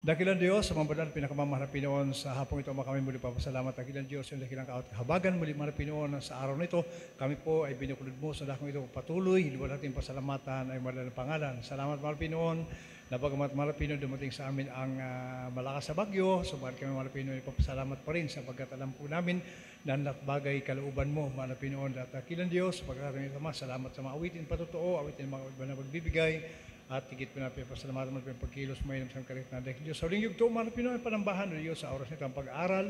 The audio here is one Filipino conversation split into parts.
Dakilang Diyos, sa mga banal, pinakamamahal na Pinoon, sa hapong ito kami muli papasalamat. Dakilang Diyos, yung dakilang kahabagan muli mga Pinoon, sa araw nito, kami po ay binukulod mo sa dakong ito patuloy, luwal natin pasalamatan ay mahal na pangalan. Salamat mga Pinoon, na bagamat mga Pinoon dumating sa amin ang malakas sa bagyo, subalit kami mga Pinoon ay papasalamat pa rin sapagkat alam po namin na bagay kalooban mo mga Pinoon. At dakilang Diyos, pagkakaroon ito salamat sa mga awitin patotoo, awitin mga iba na magbibigay, at higit po na pasalamatan mo po yung pagkilos mo yun sa karit na dahil Diyos. Sa lingkod ito, mga Pinoy, panambahan o Diyos sa oras nito ang pag-aaral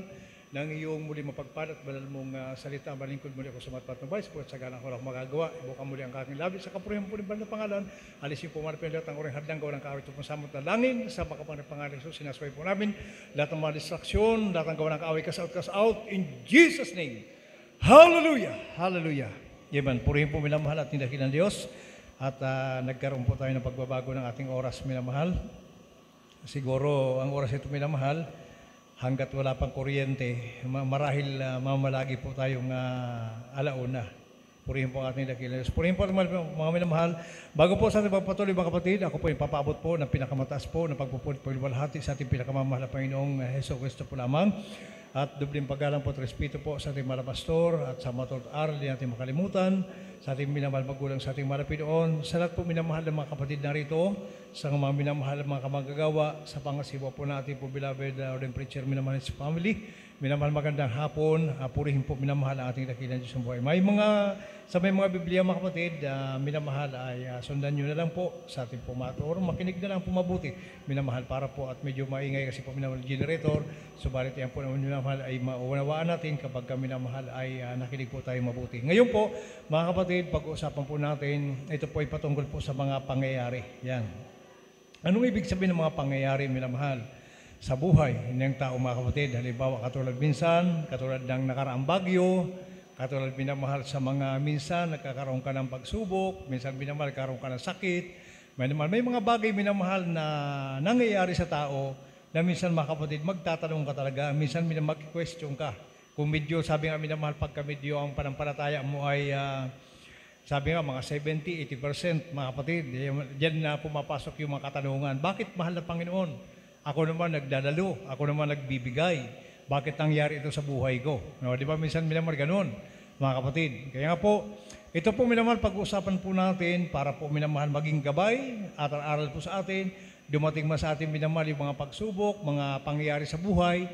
ng iyong muli mapagpad at banal mong salita. Malingkod muli ako sa matpat ng bayis po at sa ganang ko lang magagawa. Ibuka muli ang kaking labi sa kapurihan po ng banal na pangalan. Alisin po mga Pinoy lahat ang oring hadlang gawa ng kaawit po sa amot na langin. Sa makapang pangalan Jesus, sinasway po namin lahat ng mga distraksyon, lahat ng gawa ng kaawit cast out in Jesus' name. Hallelujah! Hallelujah! Amen. Purihin po minamahal at tindakin ng Diyos. At nagkaroon po tayo ng pagbabago ng ating oras, minamahal. Siguro, ang oras ito, minamahal, hanggat wala pang kuryente, marahil mamalagi po tayong alauna. Purihin po ang ating dakilang Diyos. Purihin po mga minamahal. Bago po sa ating pagpatuloy, mga kapatid, ako po yung papaabot po ng pinakamataas po na pagpupunit po ilwalhati sa ating pinakamamahal na Panginoong Hesus Kristo po lamang. At dubling paggalang po at respeto po sa ating mga pastor at sa mga aral, di natin makalimutan, sa ating minamahal magulang, sa ating mga Pinoon, sa lahat po minamahal ng mga kapatid narito, sa mga minamahal ng mga kamagagawa, sa pangasiwa po natin po, beloved Ordained Preacher, minamahal sa family, minamahal magandang hapon, purihin po minamahal ang ating dakilang Diyos ng buhay. Sa may mga Biblia, mga kapatid, minamahal ay sundan nyo na lang po sa ating pumator, makinig na lang po mabuti, minamahal para po at medyo maingay kasi po minamahal generator, subalit yan po naman minamahal ay maunawaan natin kapag minamahal ay nakinig po tayo mabuti. Ngayon po, mga kapatid, pag-uusapan po natin, ito po ay patungkol po sa mga pangyayari. Yan. Anong ibig sabihin ng mga pangyayari, minamahal? Sa buhay ng tao, mga kapatid, halimbawa katulad minsan, katulad ng nakaraang bagyo, katulad minamahal sa mga minsan, nagkakaroon ka ng pagsubok, minsan minamahal, karoon ka ng sakit, may mga bagay minamahal na nangyayari sa tao, na minsan mga kapatid, magtatanong ka talaga, minsan mag-question ka. Kung medyo, sabi nga minamahal, pagka medyo ang panampalataya mo ay, sabi nga mga 70-80%, mga kapatid, diyan na pumapasok yung mga katanungan. Bakit mahal na Panginoon? Ako naman nagdadalo, ako naman nagbibigay. Bakit nangyari ito sa buhay ko? No, di ba minsan minamahal ganun, mga kapatid? Kaya nga po, ito po minamahal, pag-uusapan po natin para po minamahal maging gabay at aral po sa atin. Dumating man sa atin minamahal yung mga pagsubok, mga pangyayari sa buhay,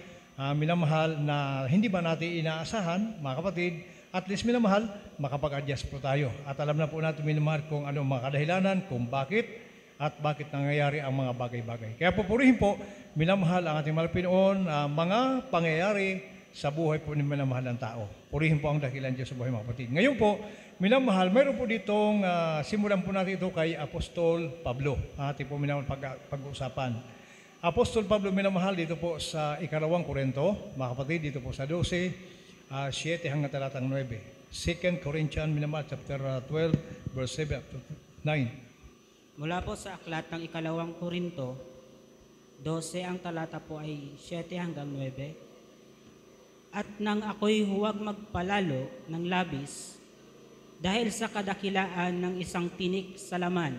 minamahal na hindi ba natin inaasahan, mga kapatid, at least minamahal, makapag-adjust po tayo. At alam na po natin minamahal kung ano mga kadahilanan, kung bakit, at bakit nangyayari ang mga bagay-bagay. Kaya pupurihin po, minamahal ang ating mga Pinoon, mga pangyayari sa buhay po ni minamahal ng tao. Purihin po ang dakilan Diyos sa buhay mga kapatid. Ngayon po, minamahal, mayroon po ditong, simulan po natin ito kay Apostol Pablo. Ating po minamahal pag-uusapan. Apostol Pablo, minamahal, dito po sa 2 Korinto, mga kapatid, dito po sa 12, 7 hanggang talatang 9. 2 Corinthians, minamahal, chapter 12, verse 7 to 9. Mula po sa aklat ng 2 Korinto, 12 ang talata po ay 7 hanggang 9. At nang ako'y huwag magpalalo ng labis, dahil sa kadakilaan ng isang tinik sa laman,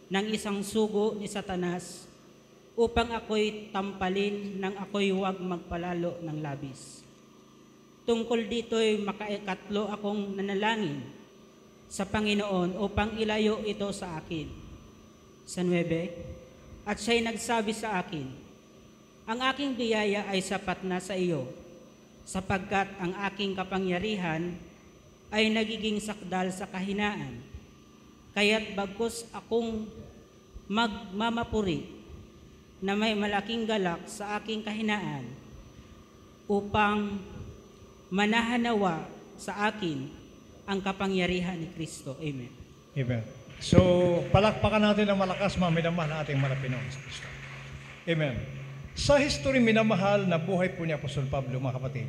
ng isang sugo ni Satanas, upang ako'y tampalin nang ako'y huwag magpalalo ng labis. Tungkol dito'y makaikatlo akong nanalangin sa Panginoon upang ilayo ito sa akin. Sa 9, at siya'y nagsabi sa akin, ang aking biyaya ay sapat na sa iyo, sapagkat ang aking kapangyarihan ay nagiging sakdal sa kahinaan. Kaya't bagkus akong magmamapuri na may malaking galak sa aking kahinaan upang manahanawa sa akin ang kapangyarihan ni Kristo. Amen. Amen. So, palakpakan natin ng malakas mga minamahal na ating mga Pinoon sa Kristo. Amen. Sa history minamahal na buhay po ni Apostol Pablo, mga kapatid,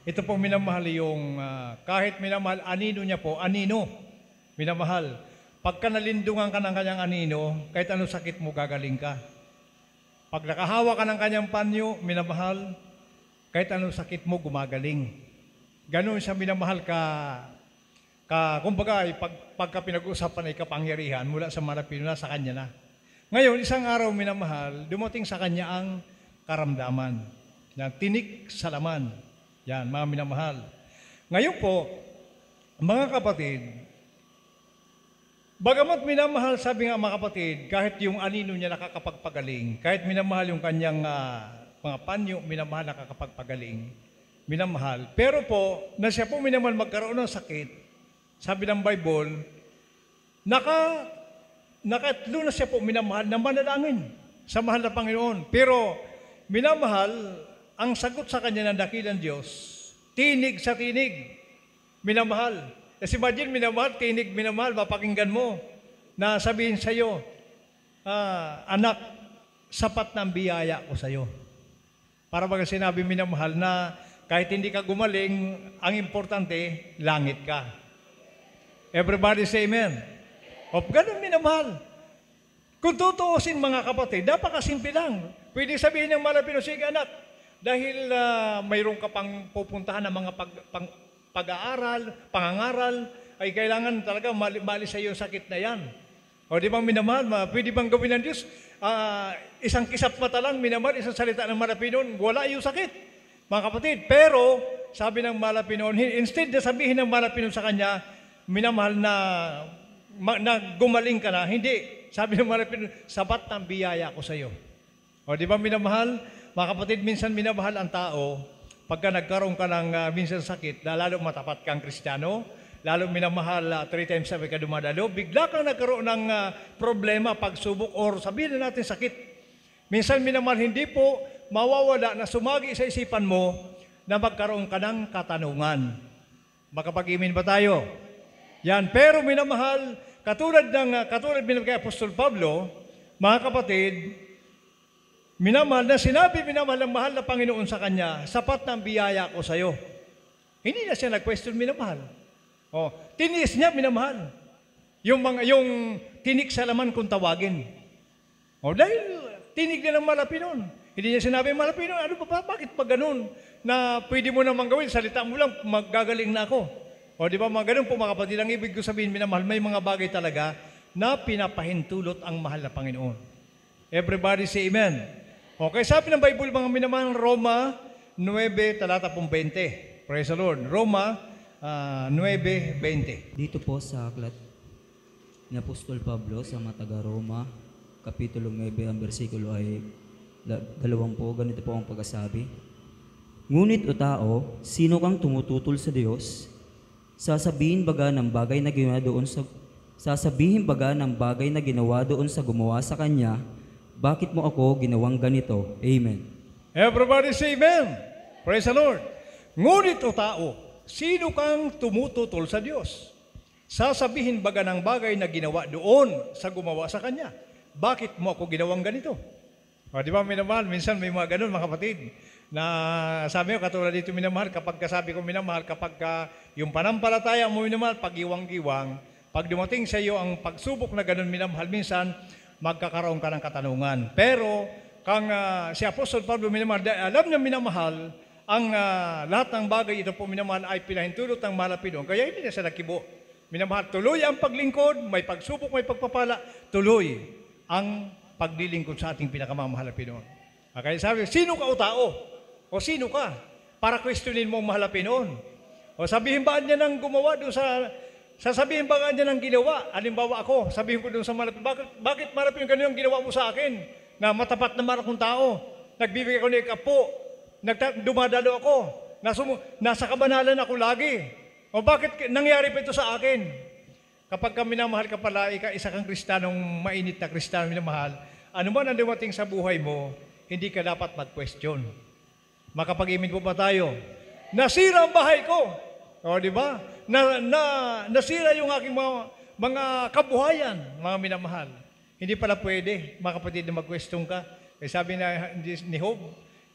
ito po minamahal yung, kahit minamahal, anino niya po, anino, minamahal. Pagka nalindungan ka ng kanyang anino, kahit anong sakit mo, gagaling ka. Pag nakahawa ka ng kanyang panyo, minamahal, kahit anong sakit mo, gumagaling. Ganun siya minamahal kumbaga, pagka pinag-uusapan ay kapangyarihan mula sa mga Pinoy, sa kanya na. Ngayon, isang araw minamahal, dumating sa kanya ang karamdaman. Yan, tinik sa laman. Yan, mga minamahal. Ngayon po, mga kapatid, bagamat minamahal, sabi nga mga kapatid, kahit yung anino niya nakakapagpagaling, kahit minamahal yung kanyang mga panyo, minamahal nakakapagpagaling, minamahal. Pero po, na siya po minamahal magkaroon ng sakit, sabi ng Bible, nakatlo na siya po minamahal na manalangin sa mahal na Panginoon. Pero minamahal, ang sagot sa kanya ng dakilang Diyos, tinig sa tinig, minamahal. Kasi imagine, minamahal, tinig, minamahal, mapakinggan mo na sabihin sa iyo, anak, sapat na ang biyaya ko sa iyo. Para baga sinabi minamahal na kahit hindi ka gumaling, ang importante, langit ka. Everybody say amen. O ganun minamahal. Kung tutuusin mga kapatid, napakasimple lang. Pwede sabihin ng malapino, sige anak, dahil mayroon ka pang pupuntahan ng mga pag-aaral, pangangaral, ay kailangan talaga maalis sa iyo yung sakit na yan. O di bang minamahal, pwede bang gawin ng Diyos? Isang kisap mata lang, minamahal, isang salita ng malapinon, wala yung sakit. Mga kapatid, pero sabi ng malapinon, instead na sabihin ng malapinon sa kanya, minamahal na gumaling ka na, hindi. Sabi ng malapinon, sapat ng biyaya ko sa iyo. O di ba minamahal? Mga kapatid, minsan minamahal ang tao, pagka nagkaroon ka ng minsan sakit, lalo matapat kang Kristiyano, lalo minamahal 3 times a week ka dumadalo, bigla kang nagkaroon ng problema, pagsubok, or sabihin na natin sakit. Minsan minamahal, hindi po mawawala na sumagi sa isipan mo na magkaroon ka ng katanungan. Makapag-imin ba tayo? Yan. Pero minamahal, katulad kay Apostol Pablo, mga kapatid, minamahal na sinabi, minamahal ang mahal na Panginoon sa kanya, sapat ng biyaya ko sa iyo. Hindi na siya nag-question minamahal. O, tiniis niya minamahal. Yung tinik sa laman kung tawagin. O, dahil tinig niya ng malapinon. Hindi niya sinabi, malapinon, ano ba, bakit pa ganun? Na pwede mo namang gawin, salita mo lang, maggagaling na ako. O, di ba, mga ganun po mga kapatid, ang ibig ko sabihin, minamahal, may mga bagay talaga na pinapahintulot ang mahal na Panginoon. Everybody say amen. Okay, sabi ng Bible, mga minamahal, Roma 9, talata 20. Praise the Lord. Roma 9:20. Dito po sa aklat ni Apostol Pablo sa mga taga-Roma, Kapitulo 9, ang bersikulo ay 20, ganito po ang pagkasabi. Ngunit o tao, sino kang tumututol sa Diyos? Sasabihin baga ng bagay na ginawa doon sa gumawa sa Kanya, bakit mo ako ginawang ganito? Amen. Everybody say amen. Praise the Lord. Ngunit o tao, sino kang tumututol sa Diyos? Sasabihin baga ng bagay na ginawa doon sa gumawa sa Kanya, bakit mo ako ginawang ganito? O, di ba, minamahal? Minsan may mga ganun, mga kapatid, na sabi ko, katulad dito minamahal, kapag kasabi ko minamahal, kapag yung panampalataya mo minamahal, pag-iwang-iwang, pag dumating sa iyo ang pagsubok na ganun minamahal, minsan magkakaroon ka ng katanungan. Pero, si Apostol Pablo minamahal, alam niya minamahal, ang lahat ng bagay ito po minamahal ay pinahintulot ng mahal na Panginoon, kaya hindi na siya nakibo. Minamahal, tuloy ang paglingkod, may pagsubok, may pagpapala, tuloy ang paglilingkod sa ating pinakamamahal na Panginoon. Okay, sabi, sino ka o tao? O sino ka? Para questionin mo ang mahal na Panginoon. O sabihin ba niya ng gumawa doon sasabihin ba niya ng ginawa? Halimbawa ako, sabihin ko doon sa mahal na Panginoon, bakit mahal na Panginoon ganun ang ginawa mo sa akin? Na matapat na mahal akong tao. Nagbibigay ko ng ikapo. Dumadalo ako. Nasa kabanalan ako lagi. O bakit nangyari pa ito sa akin? Kapag ka minamahal ka pala, isa kang Kristiyanong mainit na Kristiyanong minamahal, ano man ang dumating sa buhay mo, hindi ka dapat mag-question. Makapag-imin po ba tayo? Nasira ang bahay ko. O, di ba? Nasira yung aking mga kabuhayan, mga minamahal. Hindi pala pwede, mga kapatid, na mag-question ka. Eh, sabi ni Job,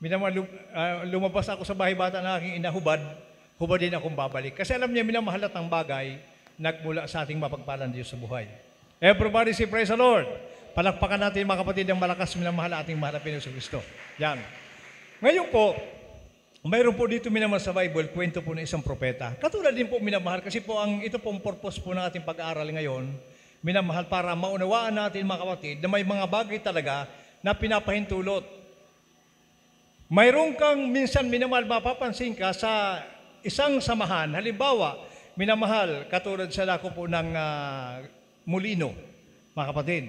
minamahal, lumabas ako sa bahay bata na aking inahubad, hubad din akong babalik. Kasi alam niya, minamahal at ang bagay, nagmula sa ating mapagpalang Diyos sa buhay. Everybody say praise the Lord. Palakpakan natin mga kapatid ng malakas minamahal ating mahal na Panginoon Kristo. Yan. Ngayon po, mayroon po dito minamahal sa Bible, kwento po ng isang propeta. Katulad din po minamahal kasi po ito po ang purpose po ng ating pag-aaral ngayon. minamahal, para maunawaan natin mga kapatid na may mga bagay talaga na pinapahintulot. Mayroon kang minsan minamahal, mapapansin ka sa isang samahan. Halimbawa, minamahal, katulad sa lako po ng Molino, mga kapatid.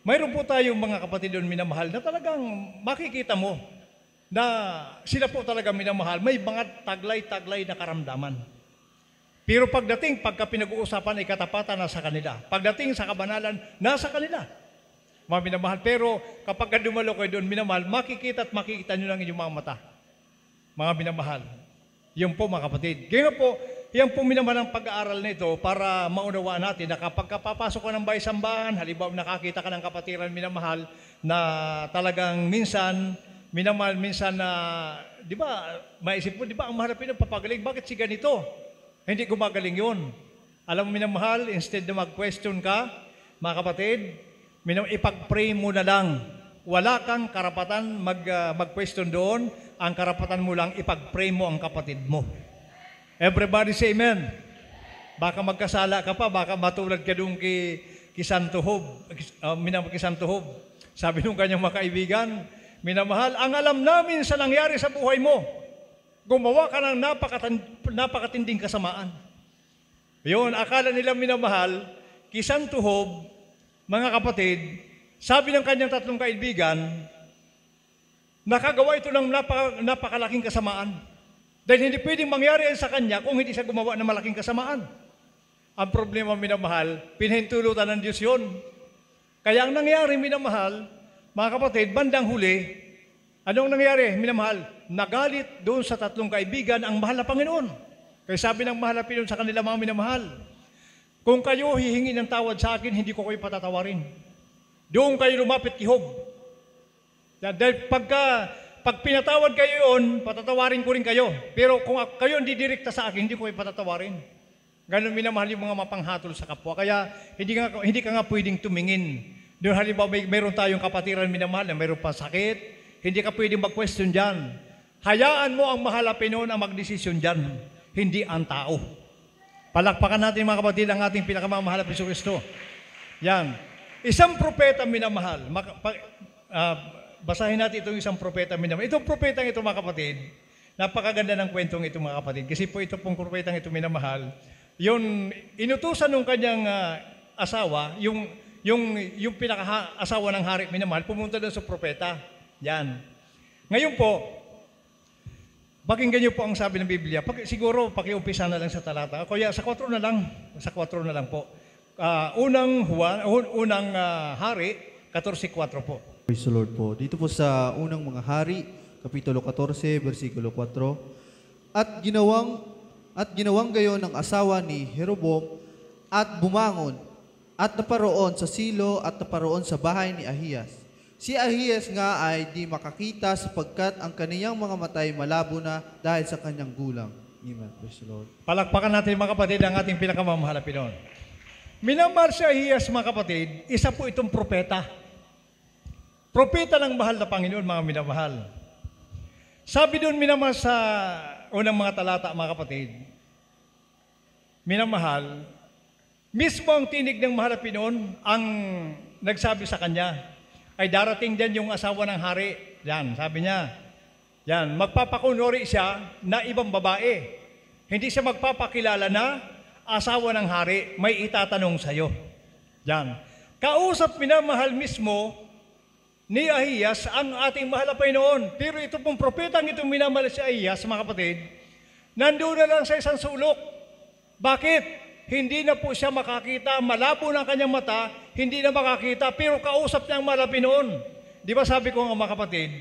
Mayroon po tayong mga kapatid doon minamahal na talagang makikita mo na sila po talaga minamahal. May mga taglay-taglay na karamdaman. Pero pagka pinag-uusapan ay katapatan, nasa kanila. Pagdating sa kabanalan, nasa kanila. Mga minamahal. Pero kapag dumalo kayo doon minamahal, makikita nyo lang inyong mga mata. Mga minamahal. Yun po mga kapatid. Kaya po, yan po minamahal ang pag-aaral nito para maunawaan natin na kapag papasok ka ng bahay-sambahan, halimbawa nakakita ka ng kapatiran minamahal na talagang minsan na, di ba, maisip mo, di ba, ang mahal na papagaling, bakit si ganito? Hindi gumagaling yun. Alam mo minamahal, instead na mag-question ka, mga kapatid, ipag-pray mo na lang. Wala kang karapatan mag-question doon. Ang karapatan mo lang, ipag-pray mo ang kapatid mo. Everybody say amen. Baka magkasala ka pa, baka matulad ka doon kay Santuhob. Santuhob. Sabi nung kanyang mga kaibigan, minamahal, ang alam namin sa nangyari sa buhay mo, gumawa ka ng napakatinding kasamaan. Yun, akala nila minamahal, kay Santuhob, mga kapatid, sabi ng kanyang tatlong kaibigan, nakagawa ito ng napakalaking kasamaan. Dahil hindi pwedeng mangyari sa kanya kung hindi siya gumawa ng malaking kasamaan. Ang problema, minamahal, pinahintulutan ng Diyos yun. Kaya ang nangyari, minamahal, mga kapatid, bandang huli, anong nangyari, minamahal? Nagalit doon sa tatlong kaibigan ang mahal na Panginoon. Kaya sabi ng mahal na Panginoon sa kanila, mga minamahal, kung kayo hihingi ng tawad sa akin, hindi ko kayo patatawarin. Doon kayo lumapit kay Job. Dahil pag pinatawad kayo yun, patatawarin ko rin kayo. Pero kung kayo hindi direkta sa akin, hindi ko kayo patatawarin. Ganun minamahal yung mga mapanghatol sa kapwa. Kaya hindi ka nga pwedeng tumingin. Doon halimbawa mayroon tayong kapatiran minamahal na mayroon pa sakit, hindi ka pwedeng mag-question dyan. Hayaan mo ang mahal na Panginoon ang magdesisyon dyan, hindi ang tao. Palakpakan natin mga kapatid ang ating pinakamamahal na Hesus Kristo. Yan. Isang propeta minamahal. Basahin natin itong isang propeta minamahal. Itong propeta ito mga kapatid, napakaganda ng kwentong ito mga kapatid. Kasi po ito pong propeta ito minamahal. Yun, inutusan ng kanyang asawa, yung pinaka-asawa ng hari minamahal, pumunta doon sa propeta. Yan. Ngayon po, pakinggan niyo po ang sabi ng Biblia. Siguro, pakiumpisa na lang sa talata. Kaya sa 4 na lang. Sa 4 na lang po. Unang hari, 14:4 po. Praise the Lord po. Dito po sa unang mga hari, Kapitulo 14, versikulo 4. At ginawang gayon ng asawa ni Jeroboam at bumangon at naparoon sa Silo at naparoon sa bahay ni Ahiyas. Si Ahiyas nga ay di makakita sapagkat ang kaniyang mga matay malabo na dahil sa kanyang gulang. Amen. Praise the Lord. Palakpakan natin mga kapatid ang ating pinakamamahal na Panginoon. Minamahal si Ahiyas mga kapatid, isa po itong propeta. Propeta ng mahal na Panginoon mga minamahal. Sabi doon minamahal sa unang mga talata mga kapatid, minamahal, mismo ang tinig ng mahal na Panginoon ang nagsabi sa kanya, ay darating din yung asawa ng hari. Yan, sabi niya. Yan, magpapakunwari siya na ibang babae. Hindi siya magpapakilala na asawa ng hari, may itatanong sa'yo. Yan. Kausap minamahal mismo ni Ahiyas ang ating mahal na Panginoon. Pero ito pong propetang itong minamahal si Ahiyas, mga kapatid, nandoon na lang sa isang sulok. Bakit? Hindi na po siya makakita, malabo ng kanyang mata, hindi na makakita, pero kausap niya ang mahal na Panginoon. Di ba sabi ko nga mga kapatid,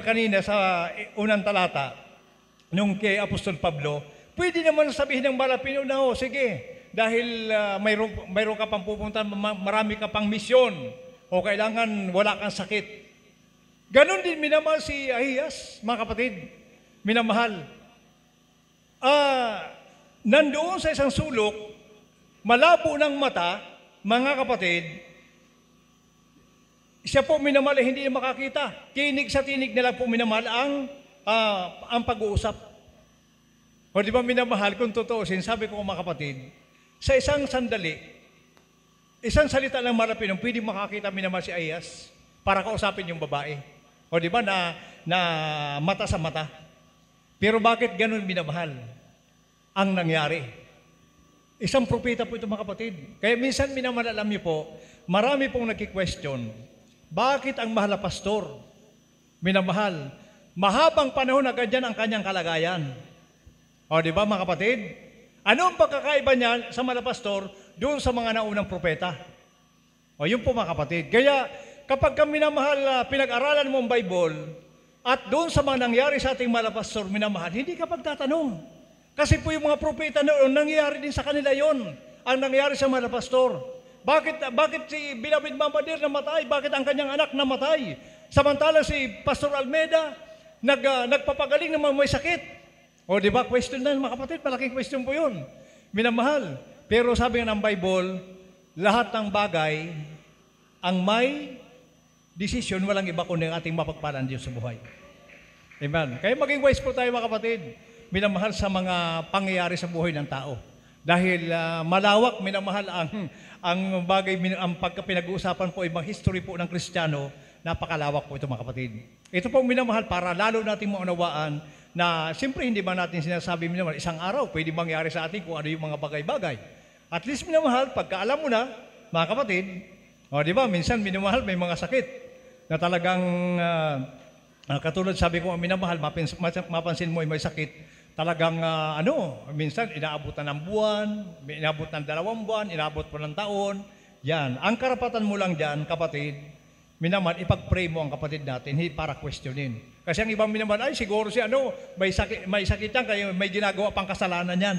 kanina sa unang talata, nung kay Apostol Pablo, pwede naman sabihin ng mahal na Panginoon na, sige, dahil mayroon ka pang pupunta, marami ka pang misyon, o kailangan wala kang sakit. Ganon din minamahal si Ahiyas, mga kapatid, minamahal. Nandoon sa isang sulok, malabo ng mata, mga kapatid, siya po minamahal ay hindi makakita. Tinig sa tinig na lang po minamahal ang pag-uusap. O di ba minamahal, kung totoosin, sabi ko mga kapatid, sa isang sandali, isang salita lang Marapinong, pwede makakita minamahal si Ahaz para kausapin yung babae. O di ba na mata sa mata. Pero bakit ganun minamahal ang nangyari? Isang propeta po ito mga kapatid. Kaya minsan minamahal, alam niyo po, marami pong nagki-question, bakit ang mahal na pastor minamahal? Mahabang panahon na ganyan ang kanyang kalagayan. O di ba mga kapatid? Ano ang pagkakaiba niya sa mahal na pastor doon sa mga naunang propeta? O yun po mga kapatid. Kaya kapag kami minamahal, pinag-aralan mo ang Bible, at doon sa mga nangyari sa ating mahal na pastor minamahal, hindi ka pagtatanong. Kasi po yung mga propeta noon, nangyari din sa kanila yon ang nangyari sa mahal na pastor. Bakit si Beloved Mama Dear namatay? Bakit ang kanyang anak namatay? Samantala si Pastor Almeida, nagpapagaling ng mga may sakit. O di ba, question na mga kapatid, malaking question po yun. Minamahal. Pero sabi nga ng Bible, lahat ng bagay, ang may decision, walang iba kundi ang ating mapagpalaan Diyos sa buhay. Amen. Kaya maging wise po tayo mga kapatid, minamahal sa mga pangyayari sa buhay ng tao. Dahil malawak, minamahal ang bagay, ang pagkapinag-uusapan po, ibang history po ng Kristiyano, napakalawak po ito mga kapatid. Ito pong minamahal para lalo natin maunawaan na siyempre hindi ba natin sinasabi minamahal, isang araw pwede mangyari sa atin kung ano yung mga bagay-bagay. At least minamahal, pagka alam mo na, mga kapatid, o di ba, minsan minamahal may mga sakit na talagang katulad sabi ko, minamahal, mapansin mo may sakit, talagang minsan inaabutan ng buwan, inaabot ng 2 buwan, inaabot po ng taon. Yan, ang karapatan mo lang dyan, kapatid, minamahal, ipag-pray mo ang kapatid natin, hindi para questionin. Kasi ang ibang minamahal, ay siguro si may sakit yan, kaya may ginagawa pang kasalanan yan.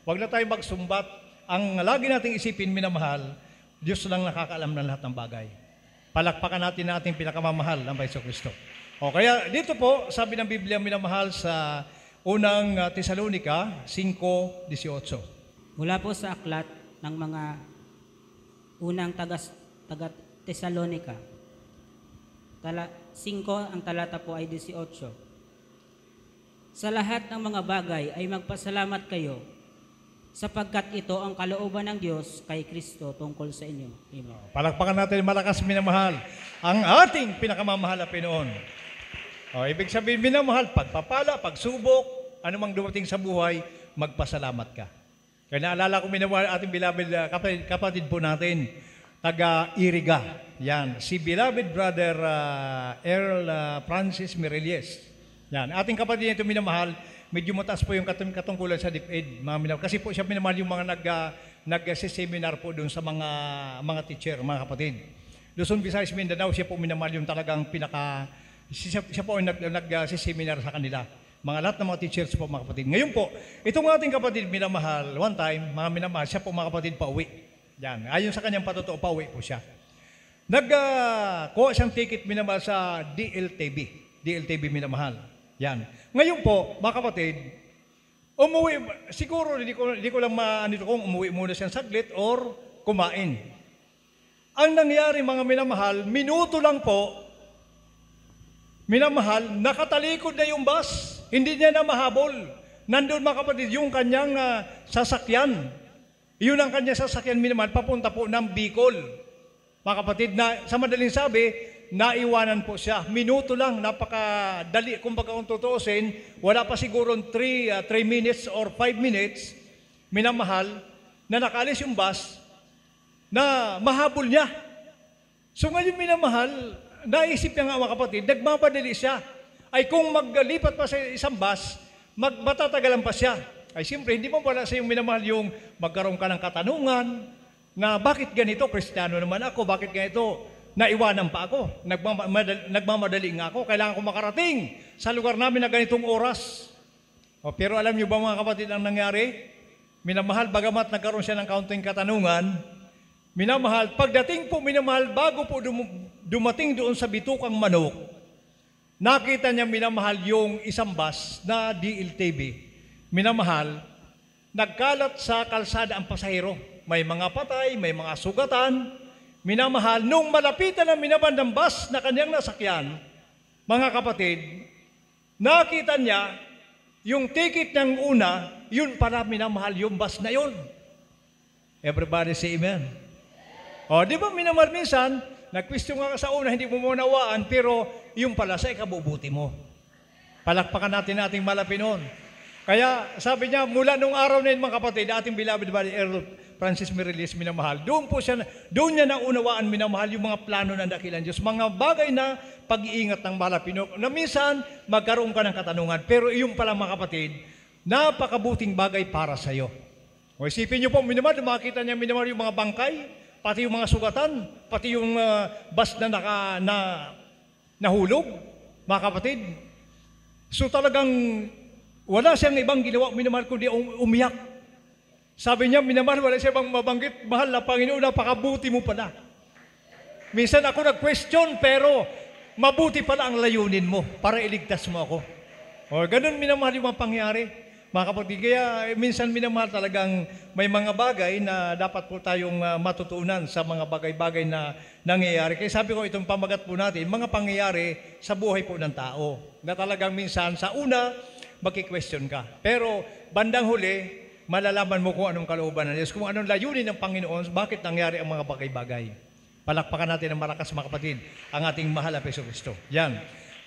Huwag na tayo magsumbat. Ang lagi nating isipin, minamahal, Diyos lang nakakaalam ng lahat ng bagay. Palakpakan natin na ating pinakamamahal ng Paiso Kristo. O kaya dito po, sabi ng Biblia, minamahal sa unang Tesalonica 5:18. Mula po sa aklat ng mga unang taga Tesalonica, 5 ang talata po ay 18. Sa lahat ng mga bagay ay magpasalamat kayo, sapagkat ito ang kalooban ng Diyos kay Kristo tungkol sa inyo. Amen. Palakpakan natin malakas, minamahal, ang ating pinakamamahal na Pinoon. Ibig sabihin, minamahal, pagpapala, pagsubok, anumang dumating sa buhay, magpasalamat ka. Kaya naalala ko, minamahal, ating beloved kapatid po natin, taga-Iriga. Yan, si beloved brother Earl Francis Mireles. Yan, ating kapatid nito minamahal, medyo mataas po yung katungkulan sa DepEd, mga minamahal. Kasi po siya minamahal yung mga nag-seminar po doon sa mga teacher, mga kapatid. Luzon, Visayas, Mindanao, siya po minamahal yung talagang siya po ang nag-seminar sa kanila. Mga lahat ng mga teachers po, mga kapatid. Ngayon po, itong ating kapatid minamahal, one time, mga minamahal, siya po mga kapatid pauwi. Yan, ayon sa kanyang patotoo, pauwi po siya. Nagkuha siyang ticket minamahal sa DLTV minamahal. Yan. Ngayon po, mga kapatid, umuwi, siguro hindi ko lang maanito kung umuwi muna siyang saglit or kumain. Ang nangyari mga minamahal, minuto lang po, minamahal, nakatalikod na yung bus. Hindi niya na mahabol. Nandun mga kapatid, yung kanyang sasakyan. Yun ang kanyang sasakyan minamahal, papunta po ng Bicol. Mga kapatid, na sa madaling sabi, naiwanan po siya. Minuto lang, napakadali. Kung baga kung tutuusin, wala pa siguro 3 minutes or 5 minutes, minamahal, na nakaalis yung bus, na mahabol niya. So ngayon minamahal, naisip niya nga mga kapatid, nagmamadali siya. Ay kung maglipat pa sa isang bus, matatagalan pa siya. Ay siyempre, hindi mo wala sa iyong minamahal yung magkaroon ka ng katanungan, na bakit ganito, Kristiyano naman ako, bakit ganito, naiwanan pa ako, nagmamadali nga ako, kailangan ko makarating sa lugar namin na ganitong oras. Pero alam niyo ba mga kapatid ang nangyari? Minamahal, bagamat nagkaroon siya ng kaunting katanungan, minamahal, pagdating po minamahal, bago po dumating doon sa bitukang manok, nakita niya minamahal yung isang bus na DLTV. Minamahal, nagkalat sa kalsada ang pasahero. May mga patay, may mga sugatan. Minamahal, nung malapitan ang minamahal ng bus na kanyang nasakyan, mga kapatid, nakita niya yung ticket ng una, yun para minamahal yung bus na yun. Everybody say amen. O, di ba minamahal minsan, nag-question ka sa una, hindi mo maunawaan, pero yung pala sa ikabubuti mo. Palakpakan natin ating malapinoon. Kaya sabi niya, mula nung araw na yun mga kapatid, ating beloved buddy Earl Francis Mirilis, minamahal, doon niya naunawaan, minamahal, yung mga plano ng dakilang Diyos, mga bagay na pag-iingat ng malapino, na minsan magkaroon ka ng katanungan, pero yung pala mga kapatid, napakabuting bagay para sa iyo. O isipin niyo po, minamahal, makita niya minamahal yung mga bangkay, pati yung mga sugatan, pati yung bus na nahulog, mga kapatid. So talagang wala siyang ibang ginawa, minamahal, kundi umiyak. Sabi niya, minamahal, wala siya ibang mabanggit, mahal na Panginoon, napakabuti mo pala. Minsan ako nag-question, pero mabuti pala ang layunin mo para iligtas mo ako. O ganun minamahal yung mga pangyari. Mga kapatid, kaya minsan minamahal talagang may mga bagay na dapat po tayong matutunan sa mga bagay-bagay na nangyayari. Kaya sabi ko, itong pamagat po natin, mga pangyayari sa buhay po ng tao. Na talagang minsan sa una, magki-question ka. Pero bandang huli, malalaman mo kung anong kalooban ng Diyos, kung anong layunin ng Panginoon, bakit nangyari ang mga bagay-bagay. Palakpakan natin ng malakas mga kapatid, ang ating mahal na Jesucristo. Yan.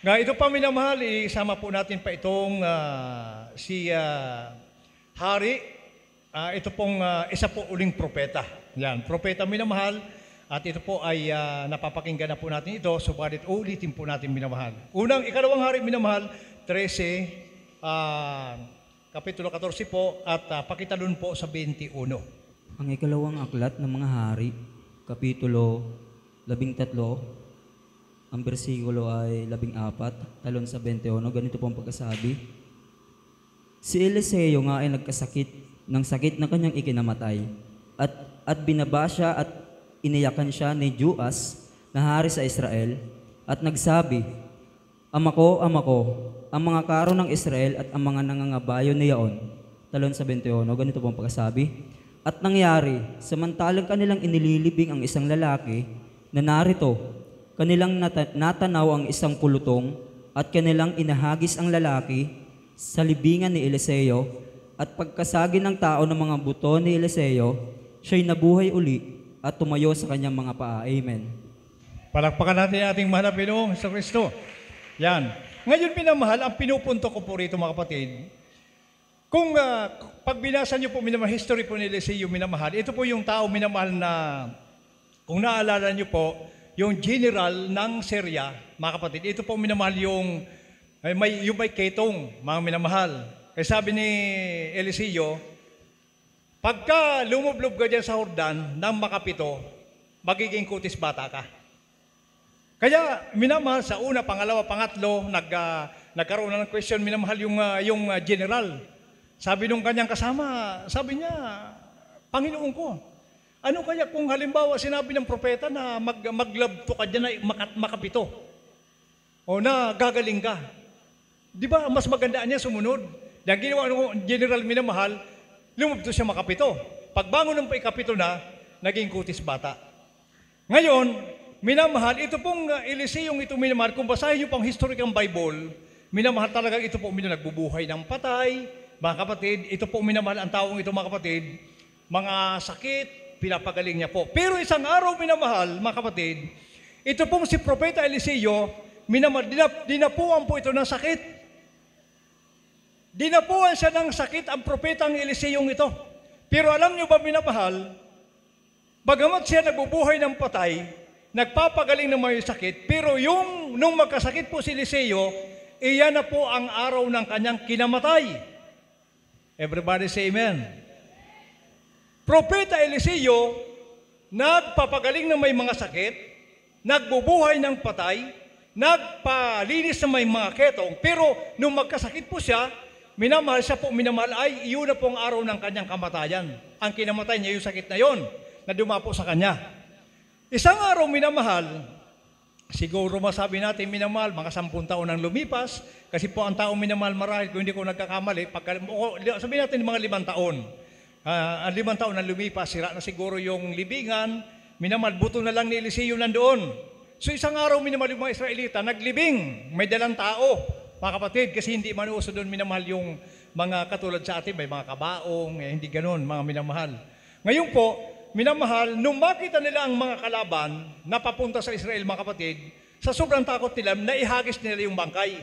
Nga ito pa minamahal, isama po natin pa itong si Hari. Ito pong isa po uling propeta. Yan, propeta minamahal. At ito po ay napapakinggan na po natin ito, subalit ulitin po natin minamahal. Ikalawang Hari minamahal, 13, Kapitulo 14 po, at pakitalon po sa 21. Ang ikalawang aklat ng mga hari, Kapitulo 13, ang bersikulo ay 14, talon sa 21, ganito po ang pagkasabi. Si Eliseo nga ay nagkasakit ng sakit na kanyang ikinamatay, at binaba siya at iniyakan siya ni Joas na hari sa Israel, at nagsabi, Ama ko, ang mga karo ng Israel at ang mga nangangabayo niyaon. Talon sa 21, ganito po ang pagkasabi. At nangyari, samantalang kanilang inililibing ang isang lalaki, na narito, kanilang natanaw ang isang pulutong, at kanilang inahagis ang lalaki sa libingan ni Eliseo, at pagkasagi ng tao ng mga buto ni Eliseo, siya'y nabuhay uli at tumayo sa kanyang mga paa. Amen. Palakpakan natin ating mahal na Pinoong Jesucristo. Yan. Ngayon minamahal, ang pinupunto ko po rito mga kapatid, kung pag binasa niyo po minamahal, history po ni Eliseo minamahal, ito po yung tao minamahal na, kung naalala niyo po, yung general ng Syria, mga kapatid, ito po minamahal yung may ketong, mga minamahal. Kaya sabi ni Eliseo, pagka lumublob ka dyan sa Jordan ng makapito, magiging kutis bata ka. Kaya minamahal sa una, pangalawa, pangatlo, nagkaroon na ng question, minamahal yung general. Sabi nung kanyang kasama, sabi niya, Panginoon ko, ano kaya kung halimbawa sinabi ng propeta na maglabto ka dyan na makapito? O na gagaling ka? Di ba mas magandaan niya sumunod? Dahil ginawa ng general minamahal, lumabto siya makapito. Pagbangon ng ikapito na, naging kutis bata. Ngayon, minamahal, ito pong Eliseong ito minamahal, kung basahin niyo pang historic ng Bible, minamahal talaga ito po nagbubuhay ng patay, mga kapatid, ito po minamahal ang taong ito mga kapatid, mga sakit, pinapagaling niya po. Pero isang araw minamahal, mga kapatid, ito pong si Propeta Eliseo, minamahal, dinapuan po ito ng sakit. Dinapuan siya ng sakit ang propetang Eliseong ito. Pero alam niyo ba minamahal, bagamat siya nagbubuhay ng patay, nagpapagaling ng may sakit, pero nung magkasakit po si Eliseo, iyan na po ang araw ng kanyang kinamatay. Everybody say amen. Propeta Eliseo, nagpapagaling ng may mga sakit, nagbubuhay ng patay, nagpalinis ng may mga ketong, pero nung magkasakit po siya, minamahal siya po, minamahal ay iyon na po ang araw ng kanyang kamatayan. Ang kinamatay niya yung sakit na yon na dumapo sa kanya. Isang araw minamahal, siguro masabi natin minamahal, mga 10 taon ang lumipas, kasi po ang tao minamahal marahil, kung hindi ko nagkakamali, sabihin natin mga 5 taon. 5 taon na lumipas, sira na siguro yung libingan, minamahal, buto na lang ni Eliseo nandoon. So isang araw minamahal yung mga Israelita, naglibing, may dalang tao, mga kapatid, kasi hindi man uso doon minamahal yung mga katulad sa atin, may mga kabaong, hindi ganon, mga minamahal. Ngayon po, minamahal, nung makita nila ang mga kalaban na papunta sa Israel, mga kapatid, sa sobrang takot nila, naihagis nila yung bangkay.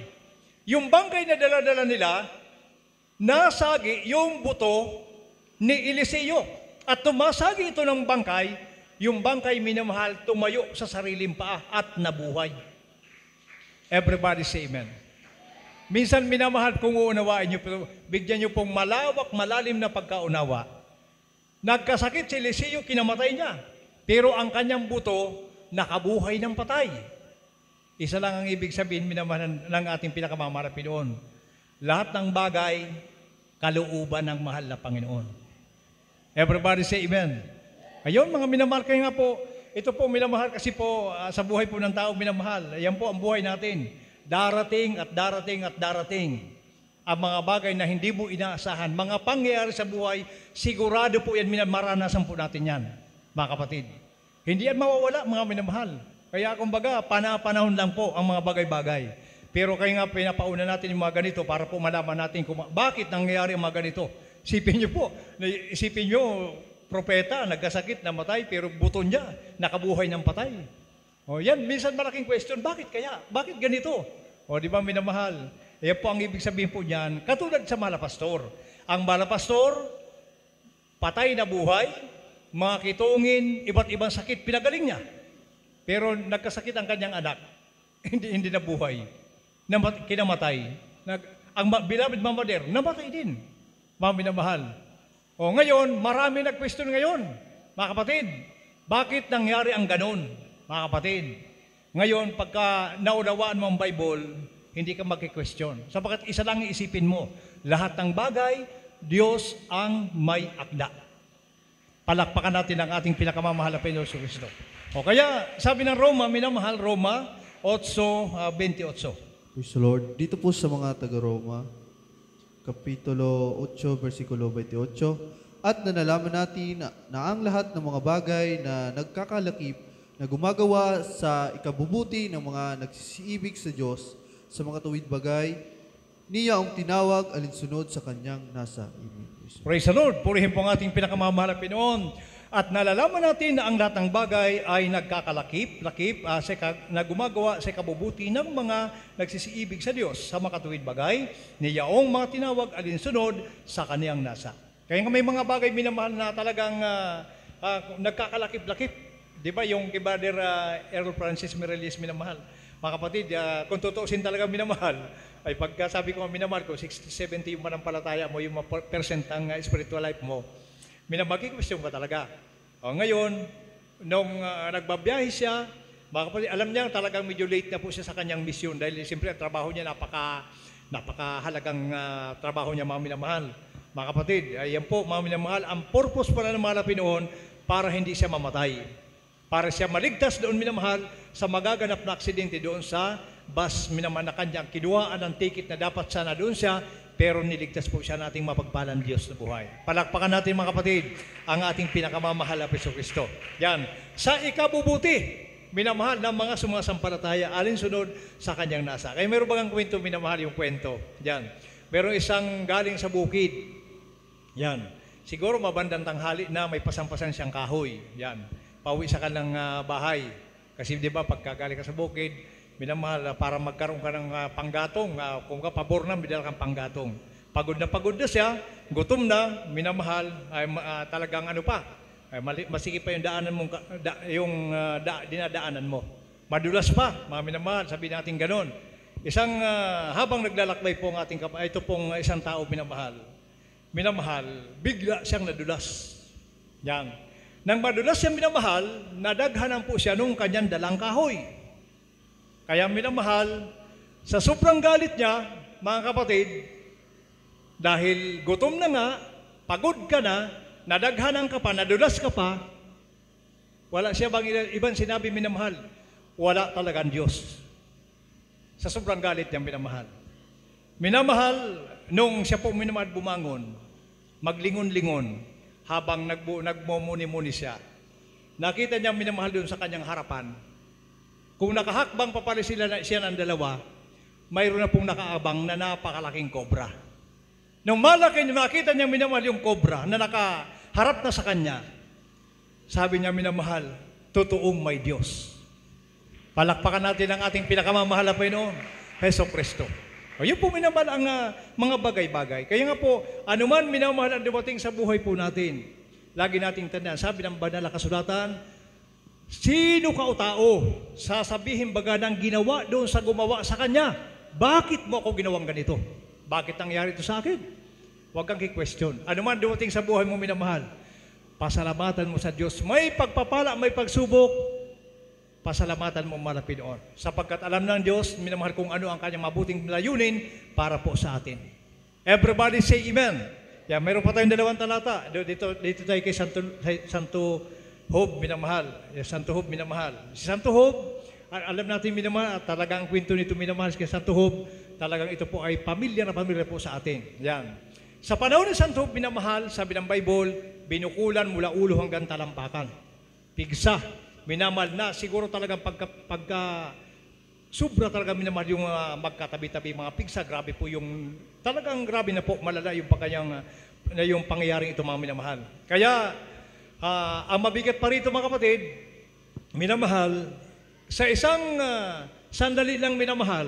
Yung bangkay na dala-dala nila, nasagi yung buto ni Eliseo. At tumasagi ito ng bangkay, yung bangkay, minamahal, tumayo sa sariling paa at nabuhay. Everybody say amen. Minsan, minamahal, kung uunawain nyo, bigyan nyo pong malawak, malalim na pagkaunawa. Nagkasakit si Eliseo, kinamatay niya. Pero ang kanyang buto, nakabuhay ng patay. Isa lang ang ibig sabihin, minamahal, ng ating pinakamamahal na Pinoon. Lahat ng bagay, kalooban ng mahal na Panginoon. Everybody say amen. Ayun, mga minamahal, kayo nga po, ito po minamahal kasi po sa buhay po ng tao minamahal. Ayan po ang buhay natin. Darating at darating at darating ang mga bagay na hindi mo inaasahan. Mga pangyayari sa buhay, sigurado po yan, maranasan po natin yan, mga kapatid. Hindi yan mawawala, mga minamahal. Kaya kumbaga, panahon lang po ang mga bagay-bagay. Pero kaya nga pinapauna natin yung mga ganito para po malaman natin kung bakit nangyayari ang mga ganito. Isipin nyo po, isipin nyo, propeta, nagkasakit, namatay, pero buto niya, nakabuhay ng patay. O yan, minsan malaking question, bakit kaya? Bakit ganito? O di ba minamahal? Yan po ang ibig sabihin po niyan, katulad sa malapastor. Ang malapastor, patay na buhay, mga kitungin, iba't ibang sakit, pinagaling niya. Pero nagkasakit ang kanyang anak, hindi nabuhay, kinamatay. Ang beloved Mama Der, namatay din, mga minamahal. O ngayon, marami nag-question ngayon, mga kapatid, bakit nangyari ang ganon, mga kapatid? Ngayon, pagka naunawaan mo ang Bible, hindi ka magki-question. Sapagkat isa lang iisipin mo, lahat ng bagay, Diyos ang may akda. Palakpakan natin ang ating pinakamamahal na Panginoon Kristo. O kaya, sabi ng Roma, minamahal, Roma 8:28. Praise the Lord. Dito po sa mga taga-Roma, Kapitulo 8, versikulo 28, at nalalaman natin na ang lahat ng mga bagay na nagkakalakip na gumagawa sa ikabubuti ng mga nagsisiibig sa Diyos sa mga tuwid bagay, niya ang tinawag alinsunod sa kanyang nasa ibig. Praise the Lord. Purihin po ang ating pinakamamahal na Pinoon. At nalalaman natin na ang lahat ng bagay ay nagkakalakip na gumagawa sa kabubuti ng mga nagsisiibig sa Diyos sa makatuwid bagay, niyaong mga tinawag alinsunod sa kaniyang nasa. Kaya nga may mga bagay minamahal na talagang nagkakalakip-lakip. Di ba yung kay Brother Errol Francis Mireles minamahal? Mga kapatid, kung tutuusin talaga minamahal, ay pagka sabi ko minamahal ko, 60-70 yung manampalataya mo, yung percent ang spiritual life mo, minamagkikwestiyon ka talaga. O ngayon, nung nagbabiyahe siya, mga kapatid, alam niya talagang medyo late na po siya sa kanyang misyon dahil siyempre ang trabaho niya napakahalagang trabaho niya, mga minamahal. Mga kapatid, ayan po, mga minamahal, ang purpose pala ng mga Pinoon para hindi siya mamatay. Para siya maligtas doon, minamahal, sa magaganap na aksidente doon sa bus, minamahal, na kanyang kinuhaan ng ticket na dapat sana doon siya, pero niligtas po siya nating mapagpalang Diyos na buhay. Palakpakan natin, mga kapatid, ang ating pinakamamahal na Jesucristo. Yan. Sa ikabubuti, minamahal ng mga sumasampalataya, alinsunod sa kanyang nasa. Kaya meron bagang kwento, minamahal, yung kwento. Yan. Meron isang galing sa bukid. Yan. Siguro mabandang tanghali na may pasampasan siyang kahoy. Yan. Pauwi sa kanilang bahay. Kasi di ba, pagkagaling ka sa bukid, minamahal, para magkaroon ka ng panggatong, kung ka pabor na, bidala kang panggatong. Pagod na siya, gutom na, minamahal, ay talagang ano pa, ay masikip pa yung daanan mong, dinadaanan mo. Madulas pa, mga minamahal, sabi natin ganon. Isang, habang naglalakbay po ang ating ito pong isang tao minamahal, bigla siyang nadulas. Yan. Nang madulas siyang minamahal, nadaghanan po siya nung kanyang dalang kahoy. Kaya minamahal, sa sobrang galit niya, mga kapatid, dahil gutom na nga, pagod ka na, nadaghanan ka pa, nadulas ka pa, wala siya bang ibang sinabi, minamahal, wala talagang Diyos. Sa sobrang galit niya, minamahal. Minamahal, nung siya po minamahal bumangon, maglingon-lingon, habang nagmumuni-muni siya, nakita niya minamahal doon sa kanyang harapan. Kung nakahakbang pa pala siya ng dalawa, mayroon na pong nakaabang na napakalaking kobra. Nung nakita niya minamahal yung kobra na nakaharap na sa kanya, Sabi niya, minamahal, totoong may Diyos. Palakpakan natin ang ating pinakamamahal na Panginoon, Heso Kristo. O yun po minamahal ang mga bagay-bagay. Kaya nga po, anuman minamahal ang dumating sa buhay po natin, lagi nating tandaan, sabi ng banal na kasulatan, sino ka o tao, sasabihin baga ng ginawa doon sa gumawa sa kanya, bakit mo ako ginawang ganito? Bakit nangyari ito sa akin? Huwag kang ki-question. Anuman dumating sa buhay mo minamahal, pasalamatan mo sa Diyos. May pagpapala, may pagsubok, pasalamatan mo mahal na Panginoon. Sapagkat alam ng Diyos, minamahal kung ano ang kanyang mabuting layunin para po sa atin. Everybody say amen. Yeah, mayroon pa tayong 2 talata. Dito tayo kay Santo Job, minamahal. Santo Job, minamahal. Si Santo Job, alam natin minamahal, talagang kwento nito minamahal kay Santo Job, talagang ito po ay pamilya na pamilya po sa atin. Yan. Sa panahon ni Santo Job, minamahal, sabi ng Bible, binukulan mula ulo hanggang talampakan. Pigsa, minamahal na, siguro talagang pagka sobra talaga minamahal yung magkatabi-tabi mga pigsa, grabe po yung, talagang grabe na po, malala yung yung pangyayaring ito mga minamahal. Kaya, ang mabigat pa rito mga kapatid, minamahal, sa isang sandali lang minamahal,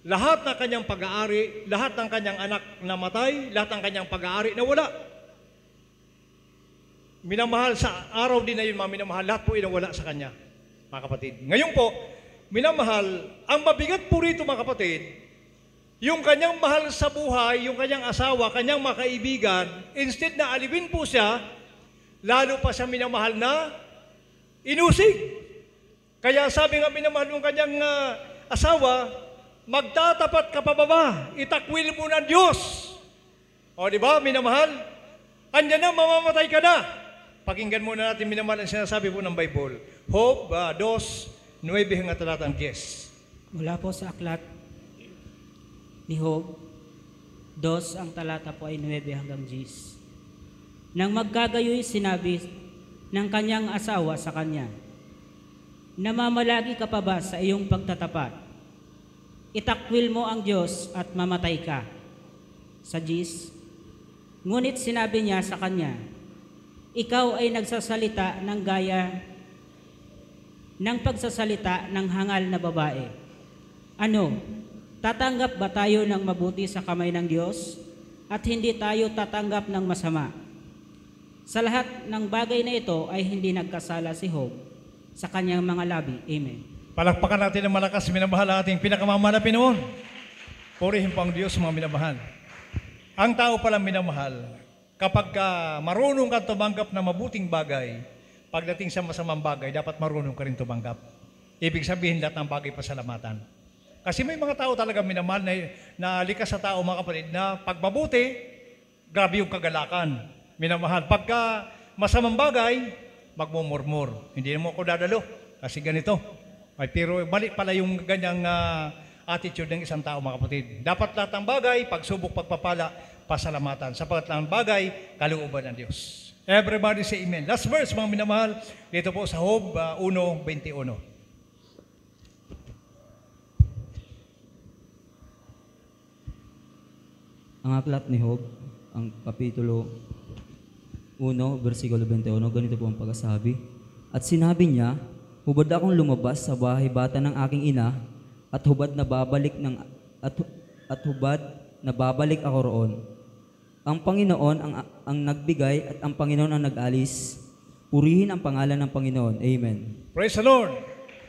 lahat ng kanyang pag-aari, lahat ng kanyang anak namatay, lahat ng kanyang pag-aari nawala. Minamahal sa araw din na yun mga minamahal, lahat po inawala sa kanya, mga kapatid. Ngayon po, minamahal, ang mabigat po rito mga kapatid, yung kanyang mahal sa buhay, yung kanyang asawa, kanyang mga kaibigan, instead na alipin po siya, lalo pa siya minamahal na inusig. Kaya sabi nga minamahal ng kanyang asawa, magtatapat ka pa ba? Itakwil mo ng Diyos. O di ba, minamahal? Andyan na, mamamatay ka na. Pakinggan muna natin minamahal ang sinasabi po ng Bible. Job 2:9 hanggang talatang 10. Mula po sa aklat ni Job, 2 ang talata po ay 9 hanggang 10. Nang magkagayoy sinabi ng kanyang asawa sa kanya, namamalagi ka pa ba sa iyong pagtatapat? Itakwil mo ang Diyos at mamatay ka. Sa 10, ngunit sinabi niya sa kanya, ikaw ay nagsasalita ng gaya ng pagsasalita ng hangal na babae. Ano, tatanggap ba tayo ng mabuti sa kamay ng Diyos at hindi tayo tatanggap ng masama? Sa lahat ng bagay na ito ay hindi nagkasala si Job sa kanyang mga labi. Amen. Palakpakan natin ng malakas, minamahal ating pinakamamahal na Panginoon. Purihin po ang Diyos, mga minamahal. Ang tao palang minamahal, kapag marunong ka tumanggap na mabuting bagay, pagdating sa masamang bagay, dapat marunong ka rin tumanggap. Ibig sabihin, lahat ng bagay pasalamatan. Kasi may mga tao talaga minamahal na likas sa tao, mga kapatid, na pagbabuti, grabe yung kagalakan. Minamahal. Pagka masamang bagay, magmumurmur. Hindi mo ako dadalo kasi ganito. Ay, pero mali pala yung ganyang attitude ng isang tao, mga kapatid. Dapat lahat ng bagay, pagsubok, pagpapala, pasalamatan. Sapagkat lahat ng bagay, kalooban ng Diyos. Everybody say amen. Last verse, mga minamahal, dito po sa Job 1:21. Ang aklat ni Job, ang kapitulo 1, versikulo 21, ganito po ang pagkasabi. At sinabi niya, hubad akong lumabas sa bahay bata ng aking ina, at hubad na babalik ako roon. Ang Panginoon ang nagbigay at ang Panginoon ang nag-alis. Purihin ang pangalan ng Panginoon. Amen. Praise the Lord.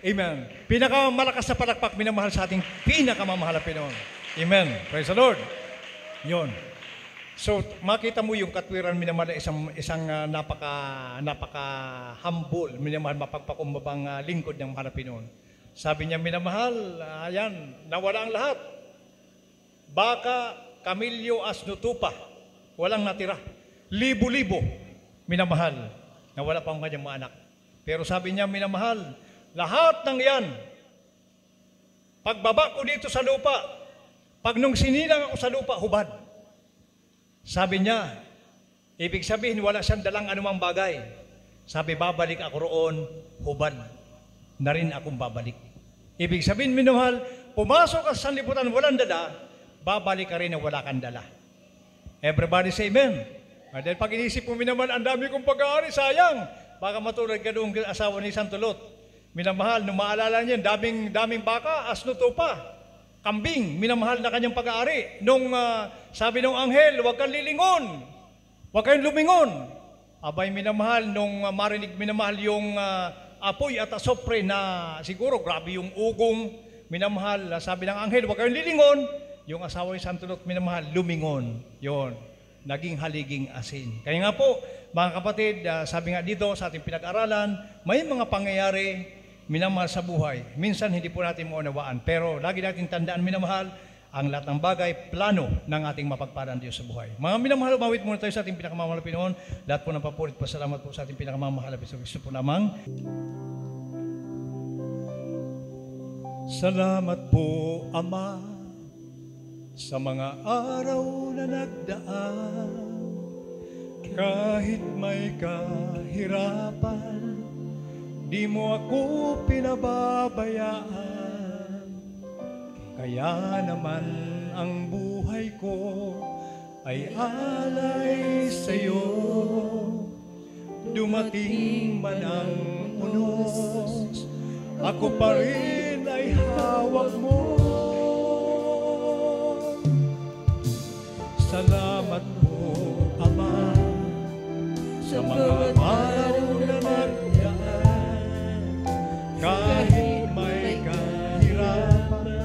Amen. Pinakamalakas na palakpak, minamahal sa ating pinakamamahal na Panginoon. Amen. Praise the Lord. Yun. So, makita mo yung katwiran, minamahal na isang napaka-humble, minamahal, mapagpakumbabang lingkod ng mahal na Panginoon. Sabi niya, minamahal, ayan, nawala ang lahat. Baka, kamilyo, asno, tupa, walang natira. Libo-libo, minamahal, nawala pa ang kanyang mga anak. Pero sabi niya, minamahal, lahat ng yan, pagbaba ko dito sa lupa, pag nung sinilang ako sa lupa, hubad. Sabi niya, ibig sabihin, wala siyang dalang anumang bagay. Sabi, babalik ako roon, hubad na rin akong babalik. Ibig sabihin, minamahal, pumasok ka sa sanlibutan, walang dala, babalik ka rin na wala kang dala. Everybody say amen. Dahil pag inisip mo, minamahal, ang dami kong pag-aari, sayang. baka matulad ka doon asawa ni Santo Lot. Minamahal, nung maalala niya, daming baka, asno pa, kambing, minamahal na kanyang pag-aari. Nung sabi ng anghel, huwag kang lilingon, huwag kang lumingon. Abay minamahal, nung minamahal yung apoy at asopre na siguro grabe yung ugong, minamahal, sabi ng anghel, huwag kang lilingon. Yung asawa ni Santo Lot, minamahal, lumingon. Yon, naging haliging asin. Kaya nga po, mga kapatid, sabi nga dito sa ating pinag-aralan, may mga pangyayari minamahal sa buhay. Minsan hindi po natin maunawaan, pero lagi natin tandaan minamahal, ang lahat ng bagay, plano ng ating mapagpalang Diyos sa buhay. Mga minamahal, umawit muna tayo sa ating pinakamamahal na Pinoon. Lahat po ng papurit, pasalamat po sa ating pinakamamahal na Gusto po namang. Salamat po, Ama, sa mga araw na nagdaan. Kahit may kahirapan, di mo ako pinababayaan. Kaya naman ang buhay ko ay alay sa'yo. Dumating man ang unos, ako pa rin ay hawak mo. Salamat po, Ama, sa mga araw na nagdaan. Kahit may kahirapan,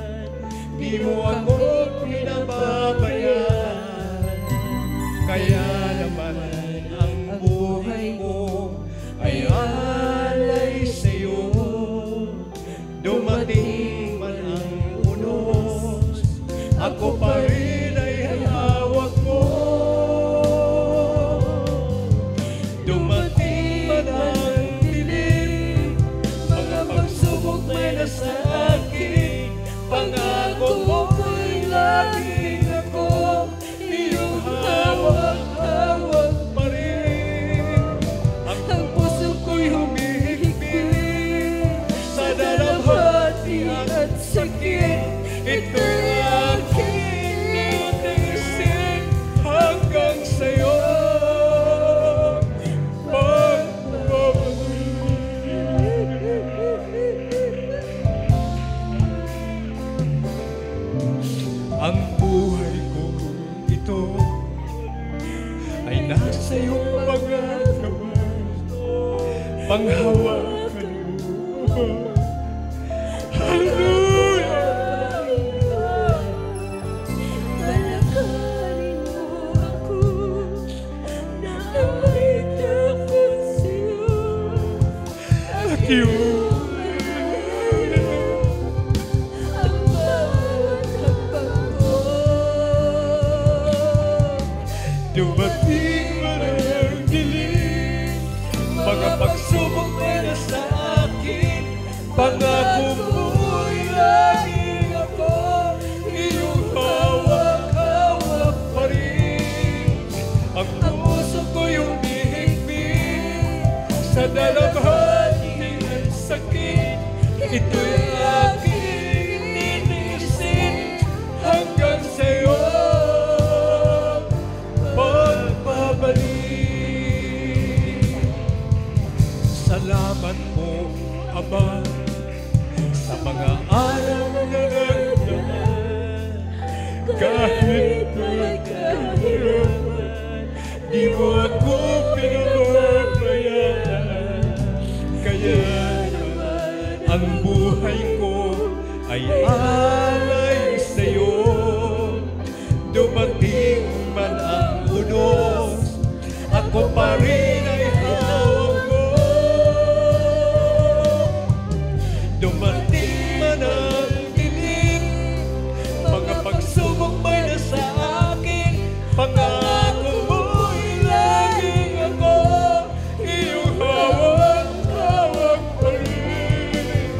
di mo ako pinababayaan. Kaya naman ang buhay ko ay alay sa'yo. Dumating man ang unos, ako pa rin ay hawak mo. Dumating man ang dilim, mga pagsubok may nasa akin. Pangako mo'y laging ako, iyong hawak-hawak pa rin. Ang puso ko'y humihigpit sa dalamhati at sakit. Ito'y aking nitiisin hanggang sa'yo. Ang buhay ko ito ay nasa iyong mga kamay. Panghawakan mo. Hallelujah! Palakarin mo ako na may takot sa'yo. At iyong Ang bawat hakbang ko. dumating man ang dilim, mga pagsubok may nasa akin. Pangako mo'y laging ako, iyong hawak-hawak pa rin. Ang puso ko'y humihigpit sa dalamhati at sakit. Ito'y aking ninisin hanggang sa'yo pagbabalik. Salamat po, Ama, sa mga araw na nagdaan. Kahit may kahirapan, di mo ako pinababayaan. Kaya naman ang buhay ko ay alay sa'yo. Dumating man ang unos, ako pa rin ay hawak mo. Dumating man ang dilim, mga pagsubok may nasa akin. Pangako mo'y laging ako, iyong hawak-hawak pa rin.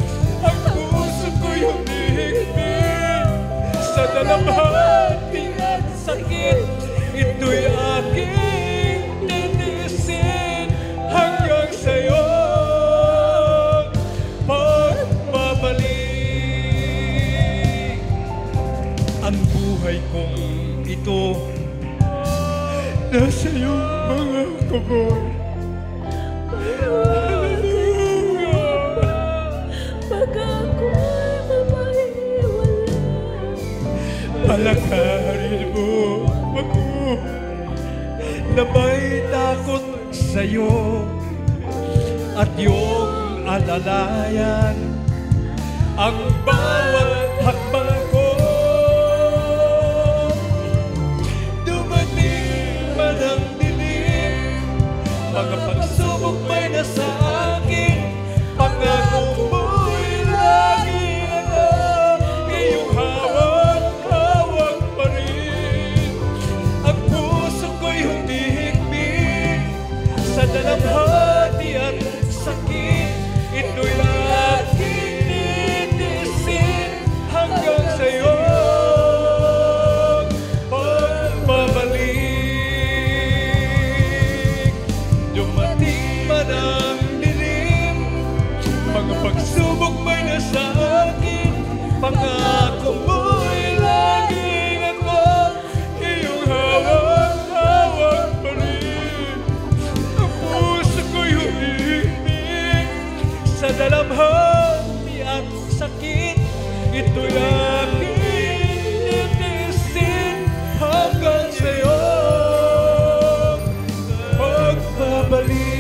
Ang puso ko'y humihigpit sa dalamhati at sakit. Ito'y aking titiisin hanggang sa'yo pagbabalik. Ang buhay kong ito nasa iyong mga kamay. Baka ako'y mapahiwalay. Palakarin mo ako na may takot sa'yo at iyong alalayan ang bawat hakbang ko. Dumating man ang dilim, mga pagsubok may nasa akin, pangako mo'y lagi ako, iyong hawak-hawak pa rin. Ang puso ko'y humihigpit sa dalamhati at sakit, ito'y aking titiisin hanggang sa'yo pagbabalik. Dumating man ang dilim, mga pagsubok may nasa akin, pangako mo'y laging ako, iyong hawak-hawak pa rin. Ang puso ko'y humihigpit sa dalamhati at sakit, ito'y aking titiisin hanggang sa'yo pagbabalik.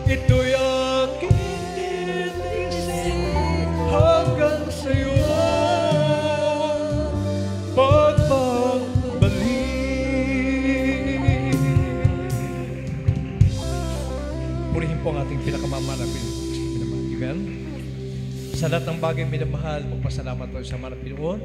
Ito'y aking titiisin hanggang sa'yo pagbabalik. Purihin po ang ating pinakamamanapin. Amen. Sa lahat ng bagay minamahal, magpasalamat tayo sa mga Pinoon.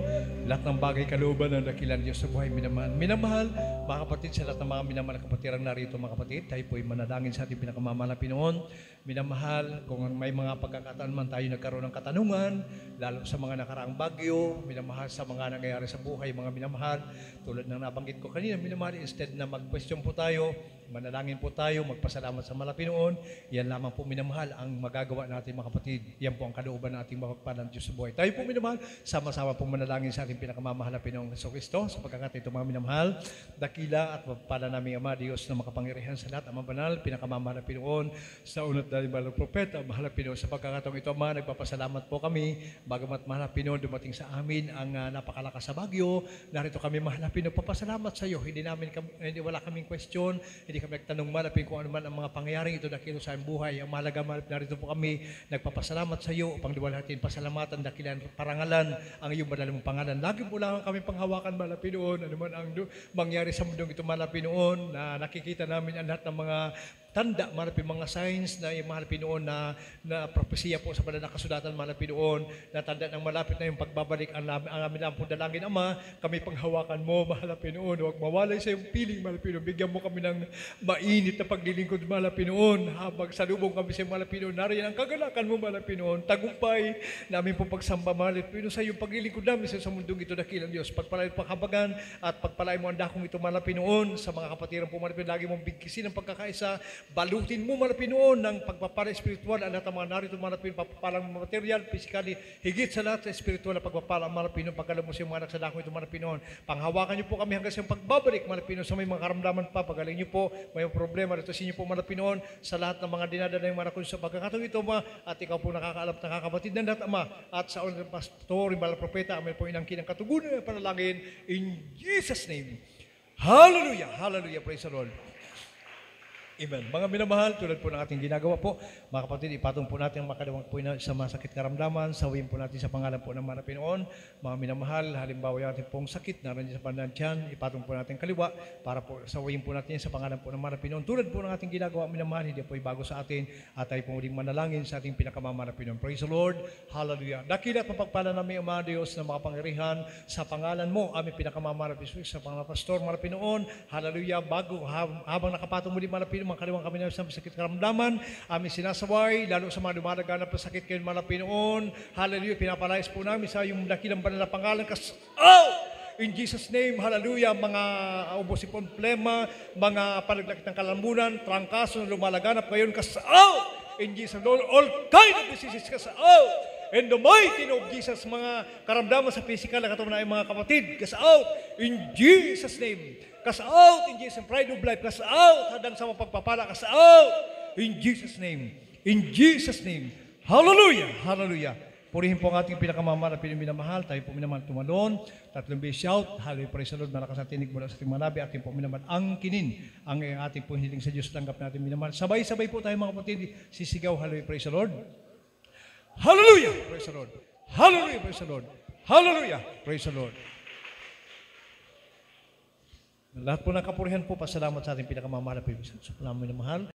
Lahat ng bagay kalooban ng dakilang Diyos sa buhay minamahal. Minamahal, mga kapatid, sa lahat ng mga minamahal na kapatirang narito, mga kapatid, tayo po ay manalangin sa ating pinakamamahal na Pinoon. Minamahal, kung may mga pagkakataon man tayo nagkaroon ng katanungan, lalo sa mga nakaraang bagyo, minamahal sa mga nangyayari sa buhay, mga minamahal, tulad ng nabanggit ko kanina, minamahal, instead na mag-question po tayo, manalangin po tayo, magpasalamat sa mga Pinoon, yan lamang po minamahal ang magagawa natin, mga kapatid. Yan po ang kalooban ng ating mapagpalang Diyos sa buhay. Tayo po minamahal, sama-sama po manalangin sa ating pinakamamahal na Pinoong Jesucristo, sa pagkakataon ito mga minamahal, dakila at mapagpala namin Ama Diyos na makapangyarihan sa lahat, Ama Banal, pinakamamahal na Pinoon, sa unat dahil mahal ng propeta, mahal na Pinoon, sa pagkakataon ito, Ama, nagpapasalamat po kami, bagamat mahal na Pinoon, dumating sa amin ang napakalakas sa bagyo, narito kami mahal na Pinoon, papasalamat sa iyo, hindi wala kaming question, hindi kami nagtanong malapin kung ano man ang mga pangyayaring ito dakilo sa aming buhay. Ang mahalaga malapin, narito po kami nagpapasalamat sa iyo upang liwalhatin pasalamatan, dakilan, parangalan ang iyong banal mong pangalan. Lagi po lang kami panghawakan malapin noon, ano man ang mangyari sa mundong ito malapin noon, na nakikita namin ang lahat ng mga tanda, malapit mga signs na yung malapit noon na propesiya po sa banal na kasulatan malapit noon, na tanda ng malapit na yung pagbabalik ang amin lang po dalangin, Ama, kami panghawakan mo malapit noon, huwag mawalay sa iyong piling malapit noon, bigyan mo kami ng mainit na paglilingkod malapit noon, habang salubong kami sa malapit noon, nariyan ang kagalakan mo malapit noon, tagumpay namin po pagsamba malapit noon sa iyong paglilingkod namin sa mundong ito dakilang Diyos, pagpalain paghabagan at pagpalain mo ang dakong ito malapit noon, sa mga kapatiran po malapit, lagi mong bigkisin ang pagkakaisa, balutin mo malapit noon ng pagpapala espiritual, ang lahat ng mga narito malapit, papapalang material, physically, higit sa lahat sa espiritual na pagpapala malapit noon, pagkalam mo sa mga anak sa dakong ito malapit noon, panghawakan niyo po kami hanggang sa pagbabalik malapit noon, sa may mga karamdaman pa, pagaling niyo po, may problema dito sa inyo po malapit noon, sa lahat ng mga dinadala yung mga sa pagkakataon ito, Ama, at ikaw po nakakaalam, nakakabatid ng lahat, Ama, at sa unang pastor, yung balang propeta, amin po inangkin ang katugunan ng panalangin, in Jesus' name. Hallelujah! Hallelujah! Praise the Lord. Amen. Mga minamahal, tulad po ng ating ginagawa po, mga kapatid, ipatong po natin ang makadawang po sa mga sakit karamdaman, sawiin po natin sa pangalan po ng mga Pinoon. Mga minamahal, halimbawa yung ating pong sakit, naroon sa panadyan, ipatong po natin kaliwa, para po sawiin po natin sa pangalan po ng mga Pinoon. Tulad po ng ating ginagawa, minamahal, hindi po bago sa atin, at tayo po muling manalangin sa ating pinakamamahal na Pinoon. Praise the Lord. Hallelujah. Dakila at mapagpala namin, Ama Diyos, na makapangyarihan sa pangalan mo, aming pinakamamahal na Pinoon, sa pangalan pastor, mga Pinoon. Hallelujah. Bago, habang nakapatong muli mga Pinoon, mga kaliwang kami na sa sakit karamdaman, aming sinasaway, lalo sa mga dumadaganap sa sakit kayo mga Pinoon. Hallelujah, pinapalayas po namin sa yung dakilang banal na pangalan. In Jesus' name, hallelujah, mga ubosipon plema, mga palaglakit ng kalambunan, trangkaso na lumalaganap ngayon, in Jesus' name, all kind of diseases, In the mighty name of Jesus, mga karamdaman sa physical na katunayan mga kapatid, cast out in Jesus' name. Cast out in Jesus' pride of life. Cast out hadang sa mapagpapala. Cast out in Jesus' name. In Jesus' name. Hallelujah! Hallelujah! Purihin po ang ating pinakamamahal at pinamahal. Tayo po minamahal tumalon. 3 beses shout. Hallelujah, praise the Lord. Malakas ang tinig mula sa ating manabi. Ating po minamahal angkinin. Ang ating po hiling sa Diyos. Tanggap natin minamahal. Sabay-sabay po tayo mga kapatid. Sisigaw. Hallelujah, praise the Lord. Hallelujah, praise the Lord. Hallelujah, praise the Lord. Hallelujah, praise the Lord. Lahat po ng kapurihan po, pasalamat sa ating pinakamamahal at pinamahal.